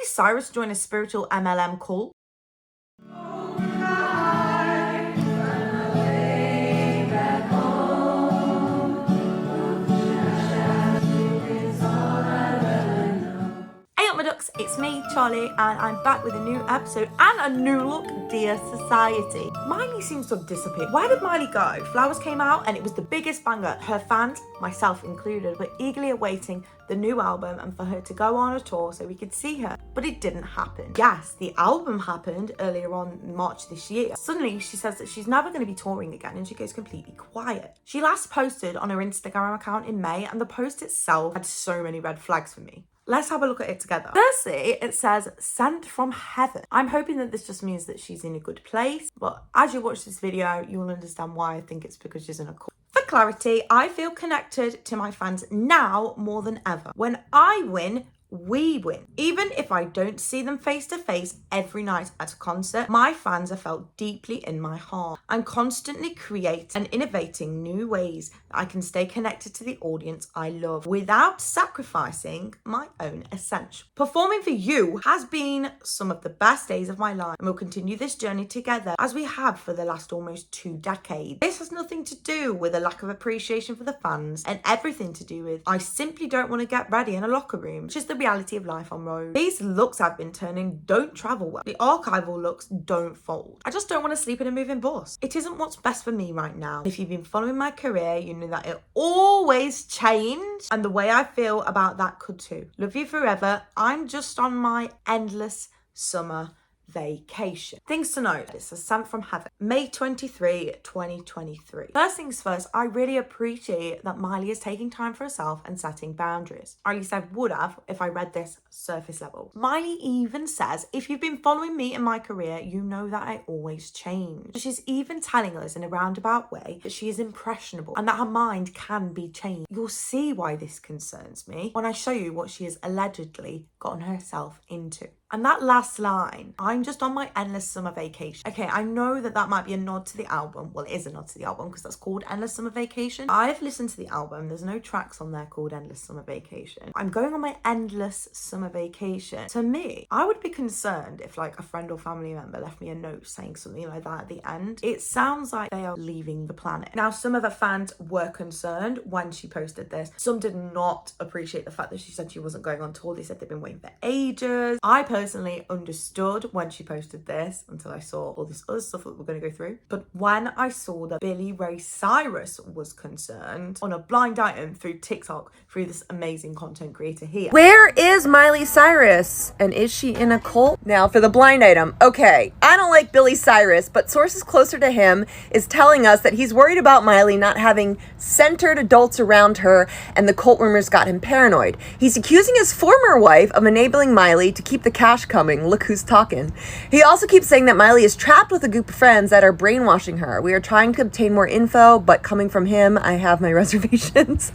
Miley Cyrus join a spiritual MLM cult? Hey up my ducks, it's me, Charlie, and I'm back with a new episode and a new look, Dear Society. Miley seems to have disappeared. Where did Miley go? Flowers came out and it was the biggest banger. Her fans, myself included, were eagerly awaiting the new album and for her to go on a tour so we could see her. But it didn't happen. Yes, the album happened earlier on in March this year. Suddenly, she says that she's never going to be touring again and she goes completely quiet. She last posted on her Instagram account in May and the post itself had so many red flags for me. Let's have a look at it together. Firstly, it says, sent from heaven. I'm hoping that this just means that she's in a good place, but as you watch this video, you'll understand why I think it's because she's in a cult. For clarity, I feel connected to my fans now more than ever. When I win, we win. Even if I don't see them face to face every night at a concert, my fans are felt deeply in my heart. I'm constantly creating and innovating new ways that I can stay connected to the audience I love without sacrificing my own essential. Performing for you has been some of the best days of my life, and we'll continue this journey together as we have for the last almost 2 decades. This has nothing to do with a lack of appreciation for the fans and everything to do with I simply don't want to get ready in a locker room, which is the reality of life on road. These looks I've been turning don't travel well. The archival looks don't fold. I just don't want to sleep in a moving bus. It isn't what's best for me right now. If you've been following my career, you know that it always changed, and the way I feel about that could too. Love you forever. I'm just on my endless summer vacation. Things to note, it's a sent from heaven. May 23, 2023. First things first, I really appreciate that Miley is taking time for herself and setting boundaries. Or at least I would have if I read this surface level. Miley even says, if you've been following me in my career, you know that I always change. She's even telling us in a roundabout way that she is impressionable and that her mind can be changed. You'll see why this concerns me when I show you what she has allegedly gotten herself into. And that last line, I'm just on my endless summer vacation. Okay, I know that that might be a nod to the album. Well, it is a nod to the album because that's called Endless Summer Vacation. I've listened to the album. There's no tracks on there called Endless Summer Vacation. I'm going on my endless summer vacation. To me, I would be concerned if like a friend or family member left me a note saying something like that at the end. It sounds like they are leaving the planet. Now, some of the fans were concerned when she posted this. Some did not appreciate the fact that she said she wasn't going on tour. They said they've been waiting for ages. I personally understood when she posted this until I saw all this other stuff that we're going to go through. But when I saw that Billy Ray Cyrus was concerned on a blind item through TikTok, through this amazing content creator here. Where is Miley Cyrus? And is she in a cult? Now for the blind item. Okay, I don't like Billy Cyrus, but sources closer to him is telling us that he's worried about Miley not having centered adults around her, and the cult rumors got him paranoid. He's accusing his former wife of enabling Miley to keep the cash coming. Look who's talking. He also keeps saying that Miley is trapped with a group of friends that are brainwashing her. We are trying to obtain more info, but coming from him, I have my reservations.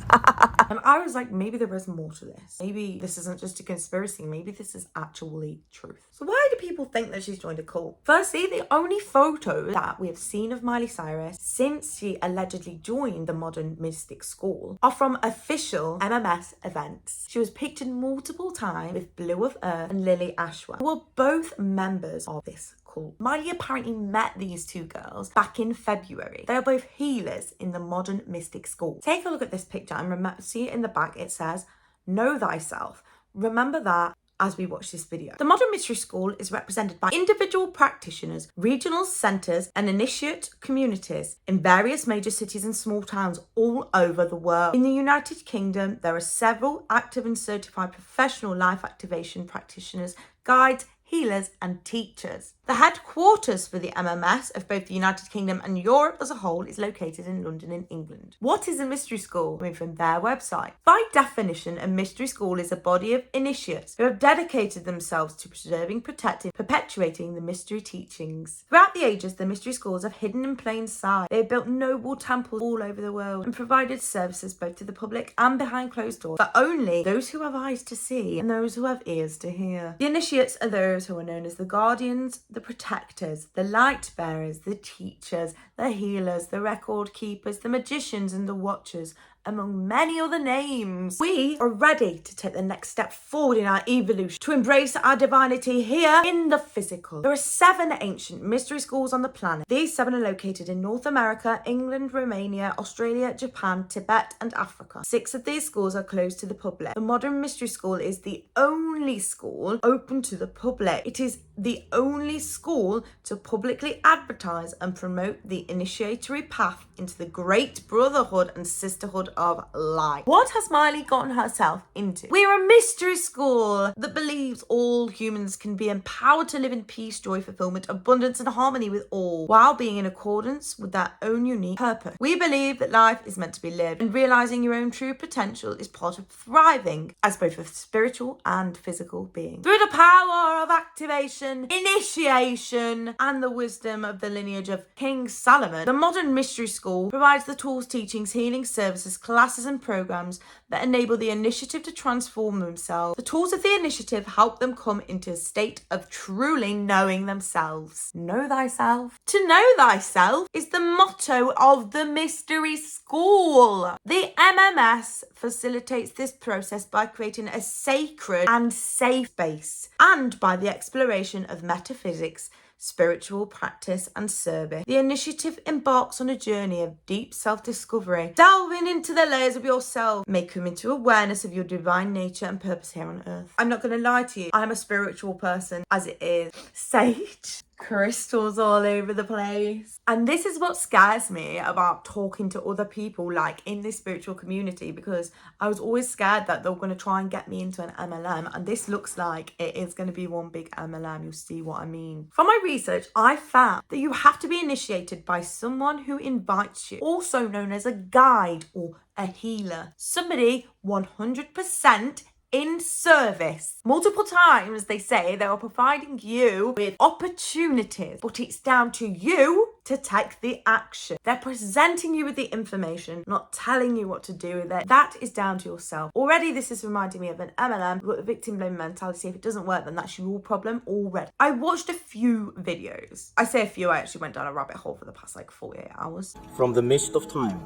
And I was like, maybe there is more to this. Maybe this isn't just a conspiracy. Maybe this is actually truth. So why do people think that she's joined a cult? Firstly, the only photos that we have seen of Miley Cyrus since she allegedly joined the Modern Mystic School are from official MMS events. She was pictured multiple times with Blue of Earth and Lily Ashworth, who were both members of this cult. Miley apparently met these two girls back in February. They are both healers in the Modern Mystic School. Take a look at this picture and remember, see it in the back, it says, know thyself. Remember that as we watch this video. The Modern Mystery School is represented by individual practitioners, regional centres and initiate communities in various major cities and small towns all over the world. In the United Kingdom, there are several active and certified professional life activation practitioners, guides, healers and teachers. The headquarters for the MMS of both the United Kingdom and Europe as a whole is located in London in England. What is a mystery school? Coming from their website. By definition, a mystery school is a body of initiates who have dedicated themselves to preserving, protecting, perpetuating the mystery teachings. Throughout the ages, the mystery schools have hidden in plain sight. They have built noble temples all over the world and provided services both to the public and behind closed doors for only those who have eyes to see and those who have ears to hear. The initiates are those who are known as the guardians, the protectors, the light bearers, the teachers, the healers, the record keepers, the magicians and the watchers among many other names. We are ready to take the next step forward in our evolution, to embrace our divinity here in the physical. There are 7 ancient mystery schools on the planet. These 7 are located in North America, England, Romania, Australia, Japan, Tibet, and Africa. 6 of these schools are closed to the public. The modern mystery school is the only school open to the public. It is the only school to publicly advertise and promote the initiatory path into the great brotherhood and sisterhood of life. What has Miley gotten herself into? We're a mystery school that believes all humans can be empowered to live in peace, joy, fulfillment, abundance, and harmony with all, while being in accordance with their own unique purpose. We believe that life is meant to be lived, and realizing your own true potential is part of thriving as both a spiritual and physical being. Through the power of activation, initiation, and the wisdom of the lineage of King Solomon, the modern mystery school provides the tools, teachings, healing services, classes, and programs that enable the initiative to transform themselves. The tools of the initiative help them come into a state of truly knowing themselves. Know thyself. To know thyself is the motto of the mystery school. The MMS facilitates this process by creating a sacred and safe space, and by the exploration of metaphysics, spiritual practice, and service. The initiative embarks on a journey of deep self-discovery, delving into the layers of yourself, may come into awareness of your divine nature and purpose here on earth. I'm not going to lie to you, I'm a spiritual person as it is. Sage, crystals all over the place. And this is what scares me about talking to other people like in this spiritual community, because I was always scared that they were going to try and get me into an MLM, and this looks like it is going to be one big MLM. You'll see what I mean. From my research, I found that you have to be initiated by someone who invites you, also known as a guide or a healer, somebody 100% in service. Multiple times they say they are providing you with opportunities, but it's down to you to take the action. They're presenting you with the information, not telling you what to do with it. That is down to yourself. Already this is reminding me of an MLM, but the victim blame mentality. If it doesn't work, then that's your problem already. I watched a few videos. I say a few, I actually went down a rabbit hole for the past 48 hours. From the mist of time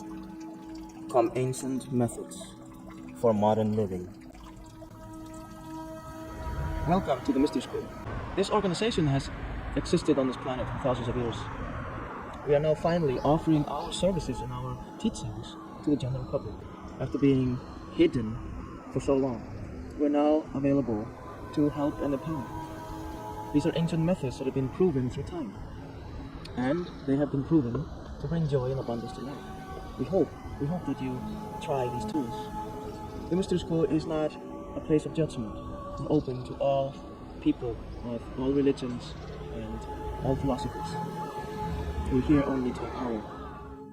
come ancient methods for modern living. Welcome to the Mystery School. This organization has existed on this planet for thousands of years. We are now finally offering our services and our teachings to the general public. After being hidden for so long, we're now available to help and empower. These are ancient methods that have been proven through time, and they have been proven to bring joy and abundance to life. We hope that you try these tools. The Mystery School is not a place of judgment. It's open to all people of all religions and all philosophies. We're here only to empower.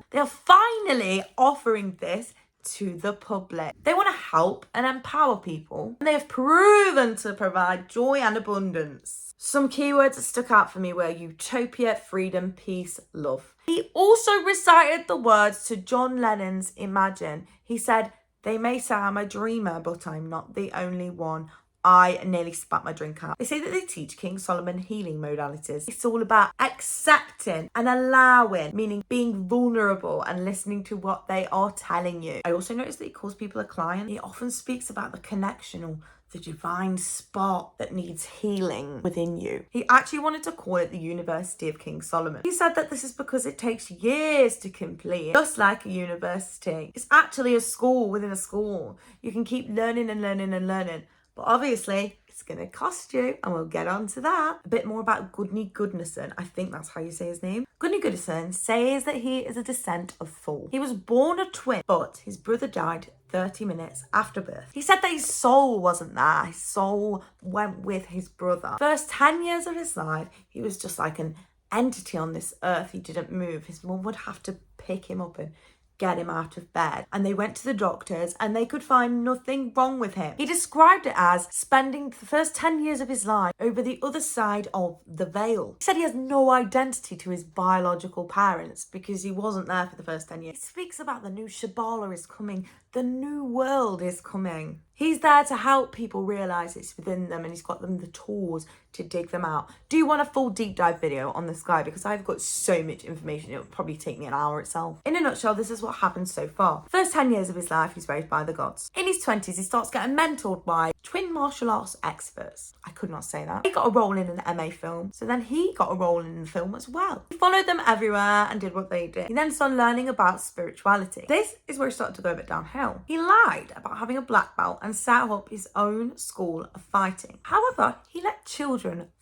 They're finally offering this to the public. They want to help and empower people, and they have proven to provide joy and abundance. Some keywords that stuck out for me were utopia, freedom, peace, love. He also recited the words to John Lennon's Imagine. He said, "They may say I'm a dreamer, but I'm not the only one." I nearly spat my drink out. They say that they teach King Solomon healing modalities. It's all about accepting and allowing, meaning being vulnerable and listening to what they are telling you. I also noticed that he calls people a client. He often speaks about the connection or the divine spark that needs healing within you. He actually wanted to call it the University of King Solomon. He said that this is because it takes years to complete, just like a university. It's actually a school within a school. You can keep learning and learning and learning. But obviously, it's going to cost you, and we'll get on to that. A bit more about Gudni Gudnason. I think that's how you say his name. Gudni Gudnason says that he is a descent of Thor. He was born a twin, but his brother died 30 minutes after birth. He said that his soul wasn't there. His soul went with his brother. First 10 years of his life, he was just like an entity on this earth. He didn't move. His mum would have to pick him up and get him out of bed. And they went to the doctors and they could find nothing wrong with him. He described it as spending the first 10 years of his life over the other side of the veil. He said he has no identity to his biological parents because he wasn't there for the first 10 years. He speaks about the new Shambhala is coming. The new world is coming. He's there to help people realise it's within them, and he's got them the tools to dig them out. Do you want a full deep dive video on this guy? Because I've got so much information, it would probably take me an hour itself. In a nutshell, this is what happened so far. First 10 years of his life, he's raised by the gods. In his 20s, he starts getting mentored by twin martial arts experts. I could not say that. He got a role in an MA film, so then he got a role in the film as well. He followed them everywhere and did what they did. He then started learning about spirituality. This is where he started to go a bit downhill. He lied about having a black belt and set up his own school of fighting. However, he let children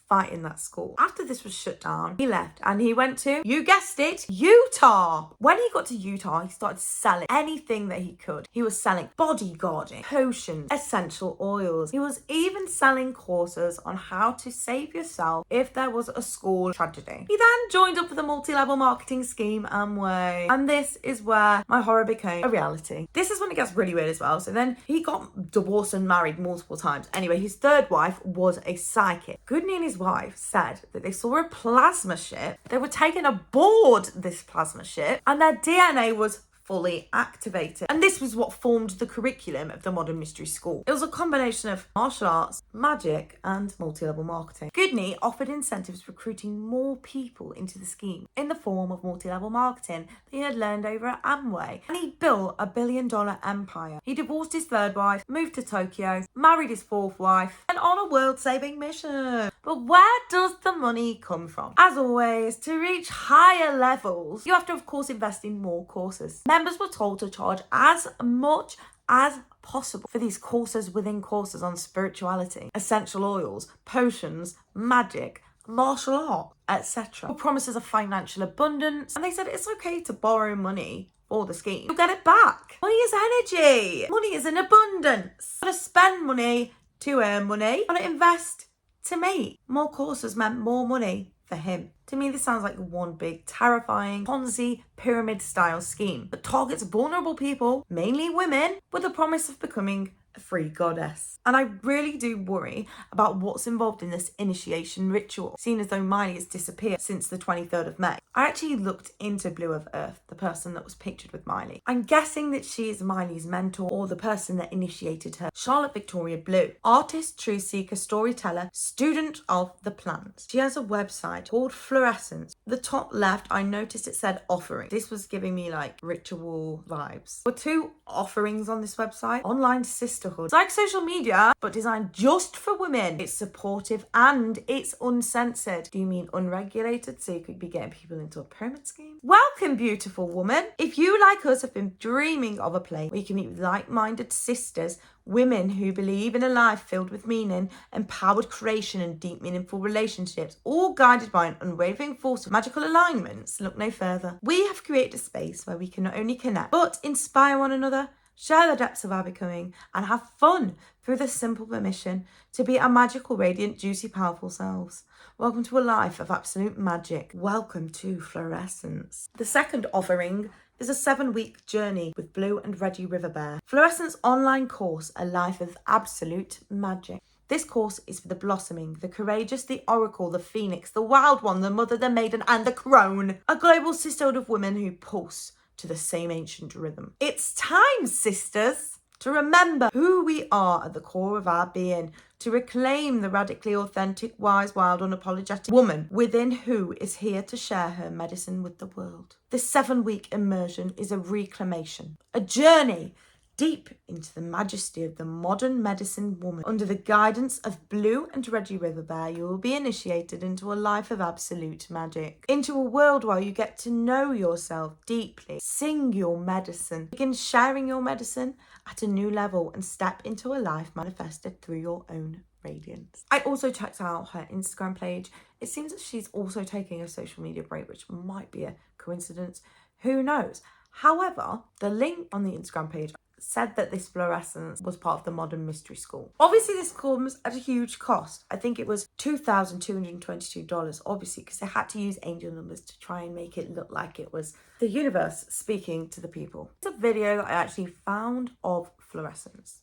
fight in that school. After this was shut down, he left and he went to, you guessed it, Utah. When he got to Utah, he started selling anything that he could. He was selling bodyguarding, potions, essential oils. He was even selling courses on how to save yourself if there was a school tragedy. He then joined up with a multi-level marketing scheme, Amway. And this is where my horror became a reality. This is when it gets really weird as well. So then he got divorced and married multiple times. Anyway, his third wife was a psychic. Gudni and his wife said that they saw a plasma ship. They were taken aboard this plasma ship and their DNA was fully activated. And this was what formed the curriculum of the Modern Mystery School. It was a combination of martial arts, magic, and multi-level marketing. Gudni offered incentives recruiting more people into the scheme in the form of multi-level marketing that he had learned over at Amway. And he built $1 billion empire. He divorced his third wife, moved to Tokyo, married his fourth wife, and on a world-saving mission. But where does the money come from? As always, to reach higher levels, you have to, of course, invest in more courses. Members were told to charge as much as possible for these courses within courses on spirituality, essential oils, potions, magic, martial art, etc. Promises of financial abundance, and they said it's okay to borrow money for the scheme. You'll get it back. Money is energy. Money is in abundance. You gotta spend money to earn money. You gotta invest to make. More courses meant more money for him. To me, this sounds like one big, terrifying Ponzi pyramid-style scheme that targets vulnerable people, mainly women, with the promise of becoming a free goddess. And I really do worry about what's involved in this initiation ritual, seeing as though Miley has disappeared since the 23rd of May. I actually looked into Blue of Earth, the person that was pictured with Miley. I'm guessing that she is Miley's mentor or the person that initiated her. Charlotte Victoria Blue, artist, truth seeker, storyteller, student of the plant. She has a website called Fluorescence. The top left, I noticed it said offering. This was giving me like ritual vibes. There were 2 offerings on this website. Online sisterhood. It's like social media, but designed just for women. It's supportive and it's uncensored. Do you mean unregulated? So you could be getting people into a pyramid scheme? Welcome, beautiful woman. If you, like us, have been dreaming of a place where you can meet with like-minded sisters, women who believe in a life filled with meaning, empowered creation and deep meaningful relationships, all guided by an unwavering force of magical alignments, look no further. We have created a space where we can not only connect, but inspire one another, share the depths of our becoming, and have fun through the simple permission to be our magical, radiant, juicy, powerful selves. Welcome to a life of absolute magic. Welcome to Fluorescence. The second offering is a 7-week journey with Blue and Reggie Riverbear. Fluorescence online course, A Life of Absolute Magic. This course is for the blossoming, the courageous, the oracle, the phoenix, the wild one, the mother, the maiden, and the crone. A global sisterhood of women who pulse to the same ancient rhythm. It's time, sisters, to remember who we are at the core of our being, to reclaim the radically authentic, wise, wild, unapologetic woman within who is here to share her medicine with the world. This 7-week immersion is a reclamation, a journey deep into the majesty of the modern medicine woman. Under the guidance of Blue and Reggie Riverbear, you will be initiated into a life of absolute magic, into a world where you get to know yourself deeply, sing your medicine, begin sharing your medicine at a new level, and step into a life manifested through your own radiance. I also checked out her Instagram page. It seems that she's also taking a social media break, which might be a coincidence. Who knows? However, the link on the Instagram page said that this fluorescence was part of the Modern Mystery School. Obviously, this comes at a huge cost. I think it was $2,222, obviously, because they had to use angel numbers to try and make it look like it was the universe speaking to the people. It's a video that I actually found of fluorescence.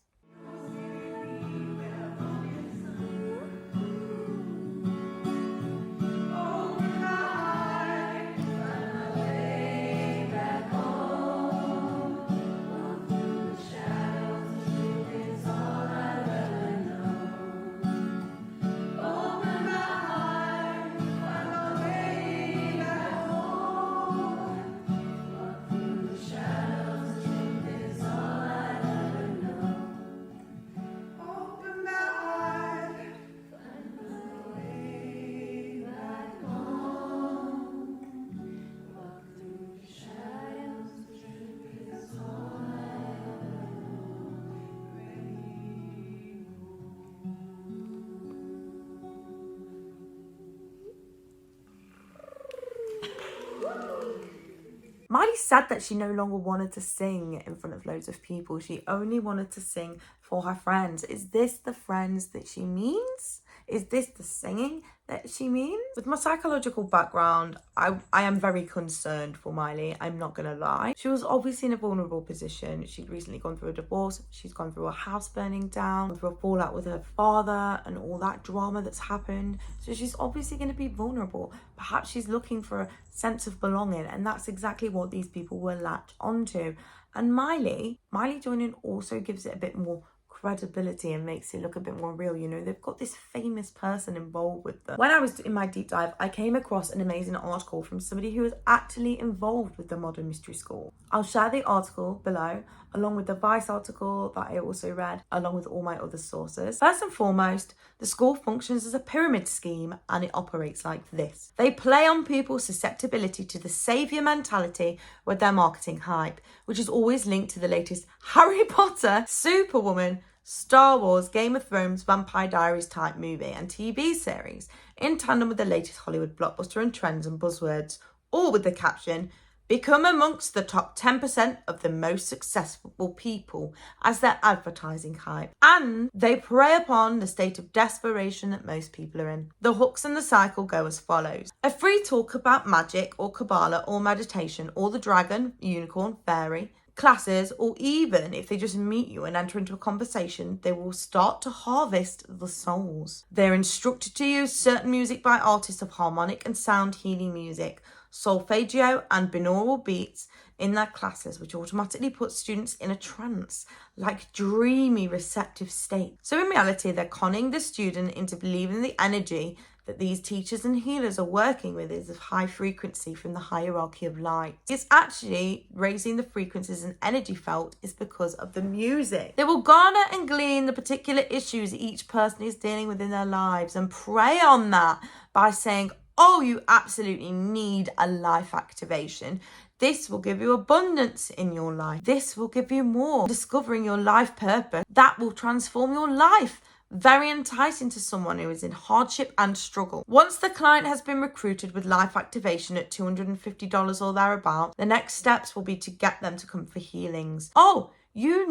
Miley said that she no longer wanted to sing in front of loads of people. She only wanted to sing for her friends. Is this the friends that she means? Is this the singing that she means? With my psychological background, I am very concerned for Miley. I'm not going to lie. She was obviously in a vulnerable position. She'd recently gone through a divorce. She's gone through a house burning down, through a fallout with her father and all that drama that's happened. So she's obviously going to be vulnerable. Perhaps she's looking for a sense of belonging, and that's exactly what these people will latch onto. And Miley joining also gives it a bit more credibility and makes it look a bit more real. You know, they've got this famous person involved with them. When I was in my deep dive, I came across an amazing article from somebody who is actually involved with the Modern Mystery School. I'll share the article below, along with the Vice article that I also read, along with all my other sources. First and foremost, the school functions as a pyramid scheme, and it operates like this. They play on people's susceptibility to the saviour mentality with their marketing hype, which is always linked to the latest Harry Potter, Superwoman, Star Wars, Game of Thrones, Vampire Diaries type movie and TV series, in tandem with the latest Hollywood blockbuster and trends and buzzwords, all with the caption, "Become amongst the top 10% of the most successful people," as their advertising hype. And they prey upon the state of desperation that most people are in. The hooks and the cycle go as follows. A free talk about magic or Kabbalah or meditation or the dragon, unicorn, fairy, classes, or even if they just meet you and enter into a conversation, they will start to harvest the souls. They're instructed to use certain music by artists of harmonic and sound healing music, solfeggio and binaural beats in their classes, which automatically puts students in a trance, like dreamy receptive state. So in reality, they're conning the student into believing the energy that these teachers and healers are working with is of high frequency from the hierarchy of light. It's actually raising the frequencies and energy felt is because of the music. They will garner and glean the particular issues each person is dealing with in their lives and prey on that by saying, oh, you absolutely need a life activation. This will give you abundance in your life. This will give you more. Discovering your life purpose, that will transform your life. Very enticing to someone who is in hardship and struggle. Once the client has been recruited with life activation at $250 or thereabout, the next steps will be to get them to come for healings. Oh, you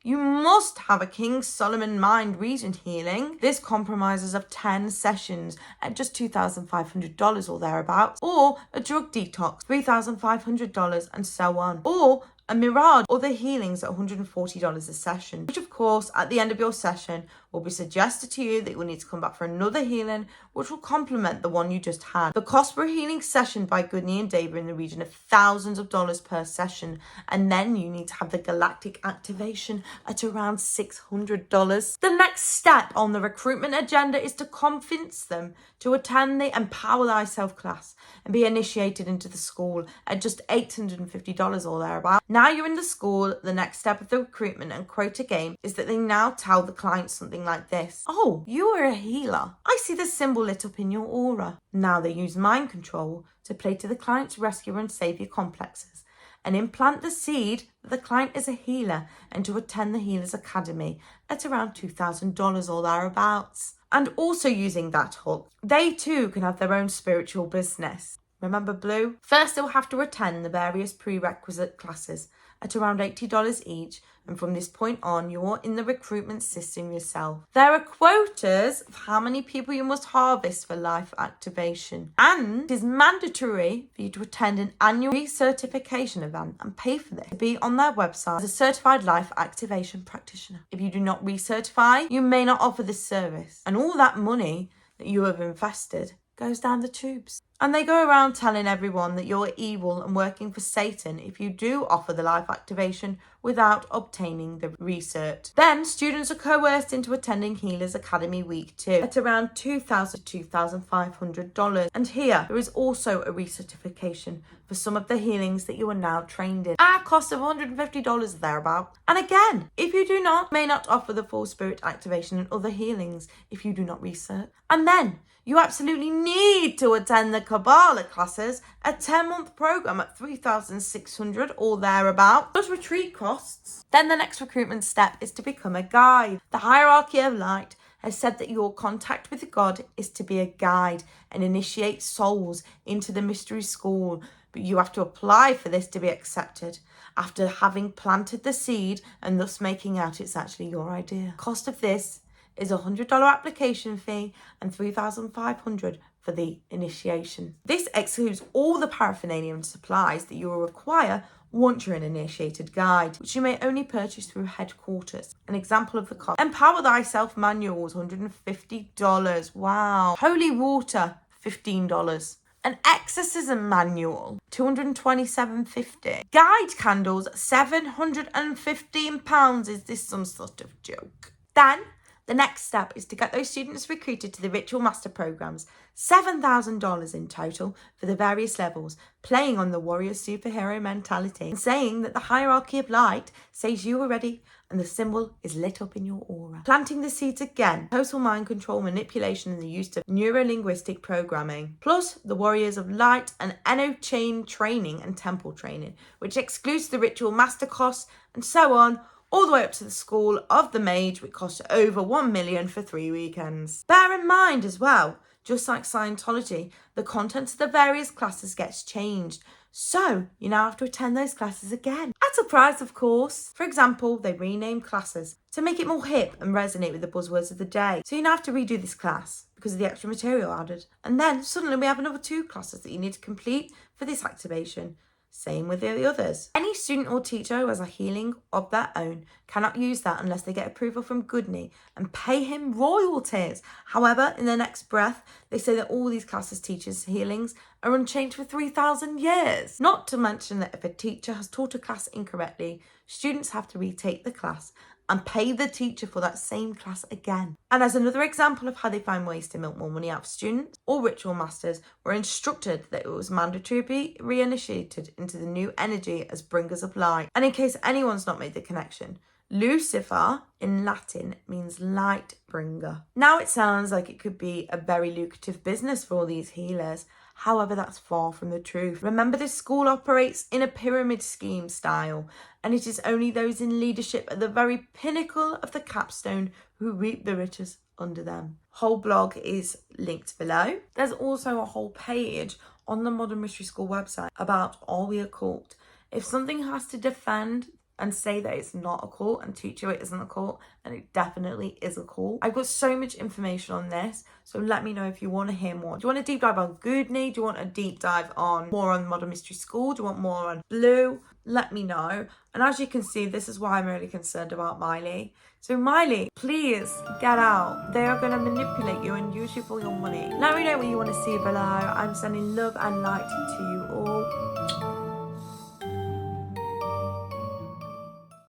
must have a King Solomon mind region healing. This compromises of 10 sessions at just $2,500 or thereabouts, or a drug detox, $3,500 and so on, or a mirage, or the healings at $140 a session, which of course at the end of your session will be suggested to you that you will need to come back for another healing, which will complement the one you just had. The cost per healing session by Gudni and Dave are in the region of thousands of dollars per session, and then you need to have the galactic activation at around $600. The next step on the recruitment agenda is to convince them to attend the Empower Thyself class and be initiated into the school at just $850 or thereabout. Now you're in the school, the next step of the recruitment and quota game is that they now tell the client something like this. Oh, you are a healer. I see the symbol lit up in your aura. Now they use mind control to play to the client's rescuer and savior complexes and implant the seed that the client is a healer and to attend the Healers Academy at around $2,000 or thereabouts. And also using that hook, they too can have their own spiritual business. Remember Blue? First, they'll have to attend the various prerequisite classes at around $80 each, and from this point on, you're in the recruitment system yourself. There are quotas of how many people you must harvest for life activation, and it is mandatory for you to attend an annual recertification event and pay for this to be on their website as a certified life activation practitioner. If you do not recertify, you may not offer this service, and all that money that you have invested goes down the tubes. And they go around telling everyone that you're evil and working for Satan if you do offer the life activation without obtaining the recert. Then students are coerced into attending Healers Academy Week 2 at around $2,000 to $2,500. And here, there is also a recertification for some of the healings that you are now trained in at a cost of $150 thereabout. And again, if you may not offer the full spirit activation and other healings if you do not recert. And then you absolutely need to attend the Kabbalah classes, a 10-month program at $3,600 or thereabout, plus retreat costs. Then the next recruitment step is to become a guide. The hierarchy of light has said that your contact with God is to be a guide and initiate souls into the mystery school, but you have to apply for this to be accepted after having planted the seed and thus making out it's actually your idea. Cost of this is a $100 application fee and $3,500 for the initiation. This excludes all the paraphernalia and supplies that you will require once you're an initiated guide, which you may only purchase through headquarters. An example of the cost. Empower Thyself manual is $150. Wow. Holy water, $15. An exorcism manual, $227.50. Guide candles, £715. Is this some sort of joke? Then, the next step is to get those students recruited to the Ritual Master programs, $7,000 in total for the various levels, playing on the warrior superhero mentality and saying that the hierarchy of light says you are ready and the symbol is lit up in your aura. Planting the seeds again, total mind control, manipulation and the use of neuro-linguistic programming, plus the warriors of light and Eno chain training and temple training, which excludes the Ritual Master costs and so on, all the way up to the School of the Mage, which costs over $1 million for 3 weekends. Bear in mind as well, just like Scientology, the content of the various classes gets changed. So you now have to attend those classes again. At a price, of course. For example, they renamed classes to make it more hip and resonate with the buzzwords of the day. So you now have to redo this class because of the extra material added. And then suddenly we have another 2 classes that you need to complete for this activation. Same with the others. Any student or teacher who has a healing of their own cannot use that unless they get approval from Gudni and pay him royalties. However, in the next breath, they say that all these classes' teachers' healings are unchanged for 3,000 years. Not to mention that if a teacher has taught a class incorrectly, students have to retake the class and pay the teacher for that same class again. And as another example of how they find ways to milk more money out of students, all ritual masters were instructed that it was mandatory to be reinitiated into the new energy as bringers of light. And in case anyone's not made the connection, Lucifer in Latin means light bringer. Now it sounds like it could be a very lucrative business for all these healers. However, that's far from the truth. Remember, this school operates in a pyramid scheme style, and it is only those in leadership at the very pinnacle of the capstone who reap the riches under them. Whole blog is linked below. There's also a whole page on the Modern Mystery School website about Are We a Cult? If something has to defend and say that it's not a cult and teach you it isn't a cult, and it definitely is a cult. I've got so much information on this, so let me know if you want to hear more. Do you want a deep dive on Gudni? Do you want a deep dive on more on Modern Mystery School? Do you want more on Blue? Let me know. And as you can see, this is why I'm really concerned about Miley. So Miley, please get out. They are going to manipulate you and use you for your money. Let me know what you want to see below. I'm sending love and light to you all.